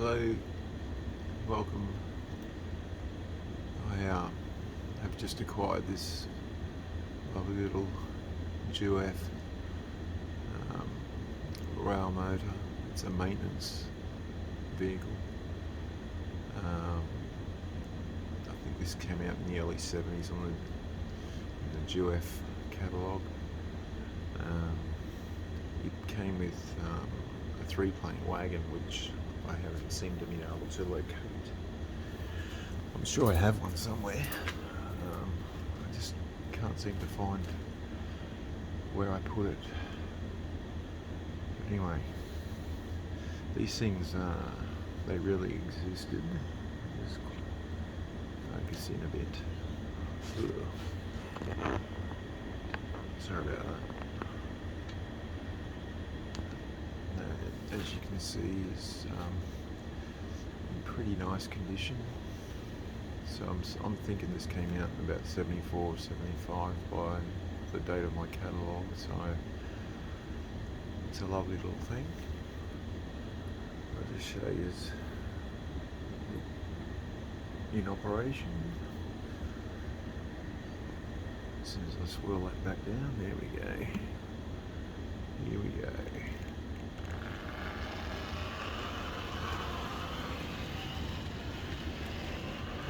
Hello, welcome. I have just acquired this lovely little Jouef um, Railmotor. It's a maintenance vehicle. I think this came out in the early 70s on the Jouef catalogue. It came with a three-plank wagon, which I haven't seemed to be able to locate. I'm sure I have one somewhere. I just can't seem to find where I put it. But anyway, these things, they really existed. Just focus in a bit. Ugh. Sorry about that. As you can see, is in pretty nice condition. So I'm thinking this came out in about 74 or 75 by the date of my catalogue, so it's a lovely little thing. I'll just show you in operation. As soon as I swirl that back down, there we go. Here we go.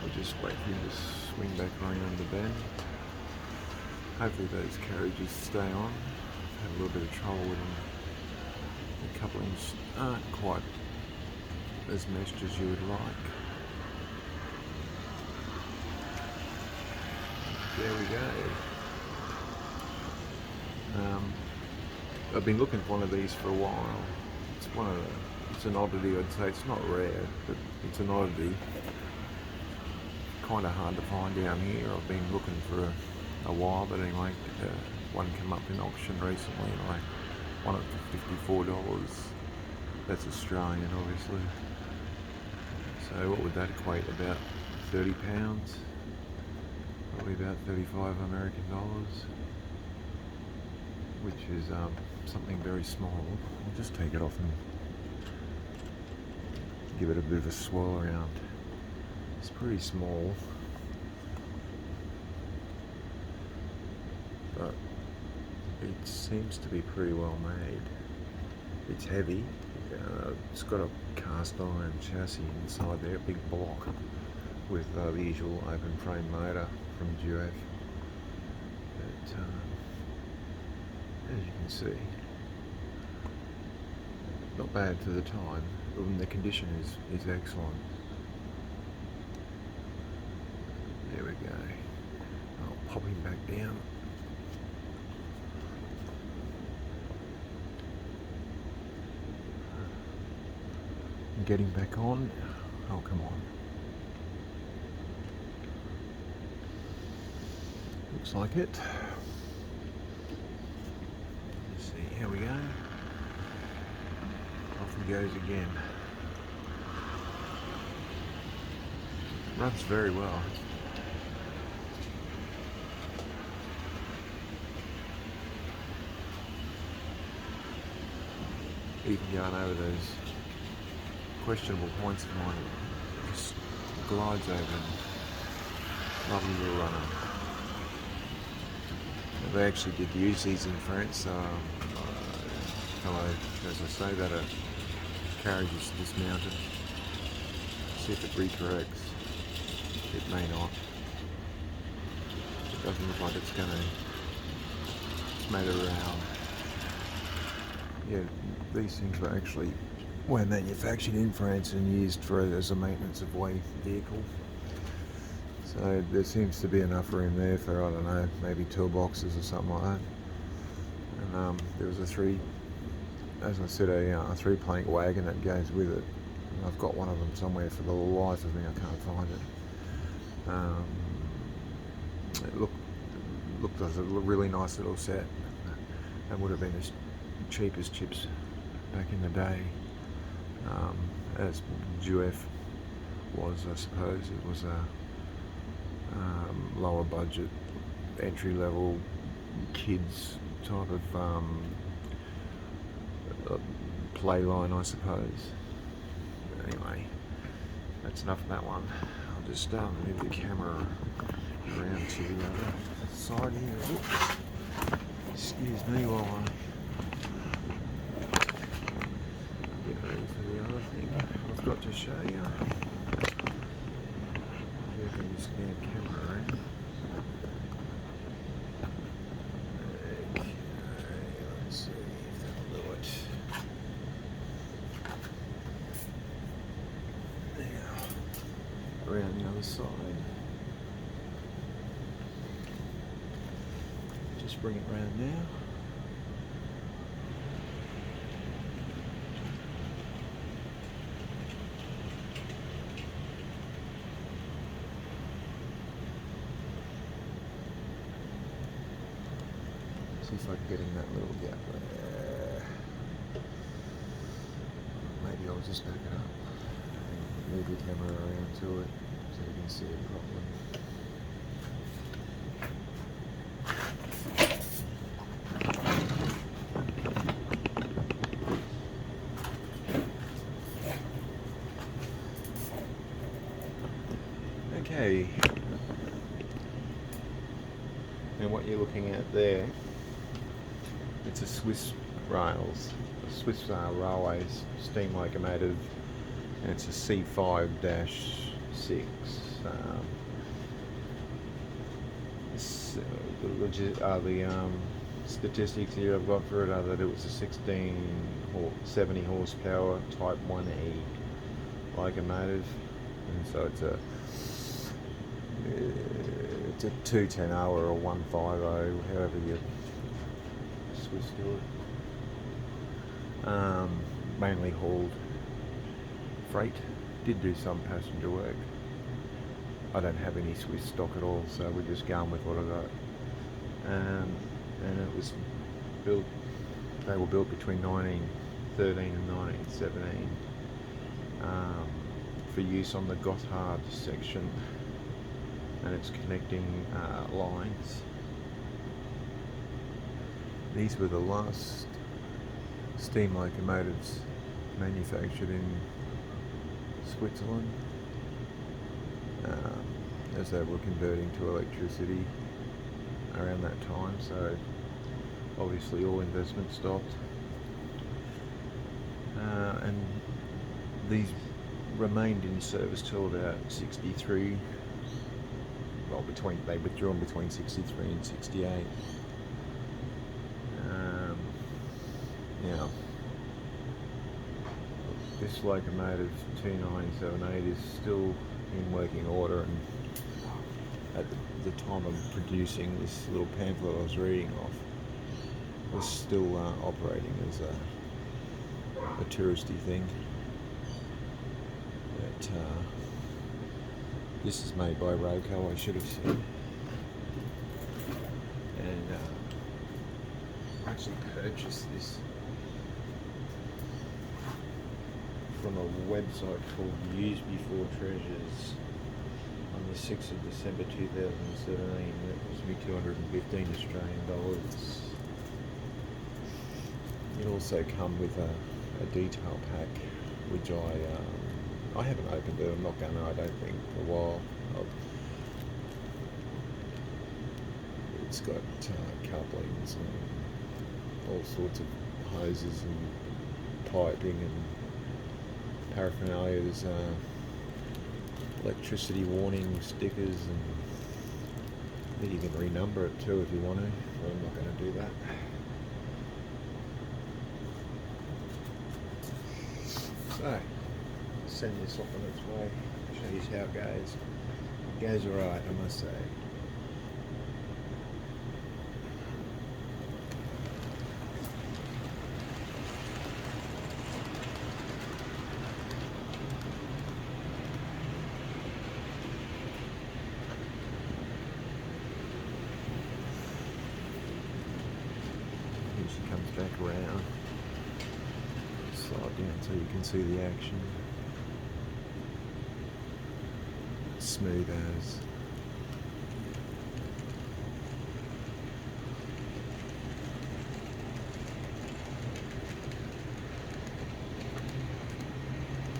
I'll just wait for him to swing back around the bend. Hopefully those carriages stay on. I've had a little bit of trouble with them. The couplings aren't quite as meshed as you would like. There we go. I've been looking for one of these for a while. It's an oddity, I'd say. It's not rare, but it's an oddity. Kind of hard to find down here. I've been looking for a while, but anyway, one came up in auction recently and I won it for $54. That's Australian, obviously. So what would that equate? About £30? Probably about 35 American dollars, which is something very small. I'll just take it off and give it a bit of a swirl around. It's pretty small, but it seems to be pretty well made. It's heavy. It's got a cast iron chassis inside there, a big block with the usual open frame motor from Jouef. But as you can see, not bad for the time. The condition is excellent. There we go. I'll pop him back down. And get him back on. Oh, come on. Looks like it. Let's see, here we go. Off he goes again. Runs very well. Even going over those questionable points of mine, just glides over them. Lovely little runner. They actually did use these in France. Hello, as I say, that a carriage is dismounted. See if it recorrects. It may not. It doesn't look like it's going to. It's made around. Yeah, these things were manufactured in France and used as a maintenance of way vehicle. So there seems to be enough room there for, I don't know, maybe toolboxes or something like that. And there was a three-plank wagon that goes with it. And I've got one of them somewhere. For the life of me, I can't find it. It looked like a really nice little set. That would have been as cheap as chips back in the day, as Jouef was, I suppose. It was a lower budget, entry level, kids type of play line, I suppose. Anyway, Anyway, that's enough of that one. I'll just move the camera around to the other side here. Oops. Excuse me while I get ready for the other thing I've got to show you. You can just get the camera around. Okay, let's see if that'll do it. Now, around the other side. Just bring it round now. See if I can get in that little gap there. Maybe I'll just back it up and move the camera around to it so you can see it properly. Okay, and what you're looking at there, it's a Swiss Railways steam locomotive, and it's a C5-6. The statistics here I've got for it are that it was a 70 horsepower Type 1E locomotive, and so it's a 210 or a 150, however you Swiss do it. Mainly hauled freight. Did do some passenger work. I don't have any Swiss stock at all, so we're just going with what I got. And it was built. They were built between 1913 and 1917 for use on the Gotthard section and its connecting lines. These were the last steam locomotives manufactured in Switzerland, as they were converting to electricity around that time, so obviously all investment stopped. And these remained in service till about 63. Well, they withdrew between 63 and 68. Now, this locomotive 2978 is still in working order, and at the time of producing this little pamphlet I was reading off, was still operating as a touristy thing. But this is made by Roco, I should have said. And I actually purchased this from a website called Used Before Treasures on the 6th of December 2017. That was me 215 Australian dollars. It also come with a detail pack, which I haven't opened it. I'm not going to, I don't think, for a while. It's got couplings and all sorts of hoses and piping and paraphernalia. There's electricity warning stickers, and I think you can renumber it too if you want to, but I'm not going to do that. So, send this off on its way, show you how it goes. It goes alright, I must say. Here she comes back around. Slide down so you can see the action. Smooth as.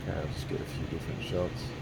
Okay, I'll just get a few different shots.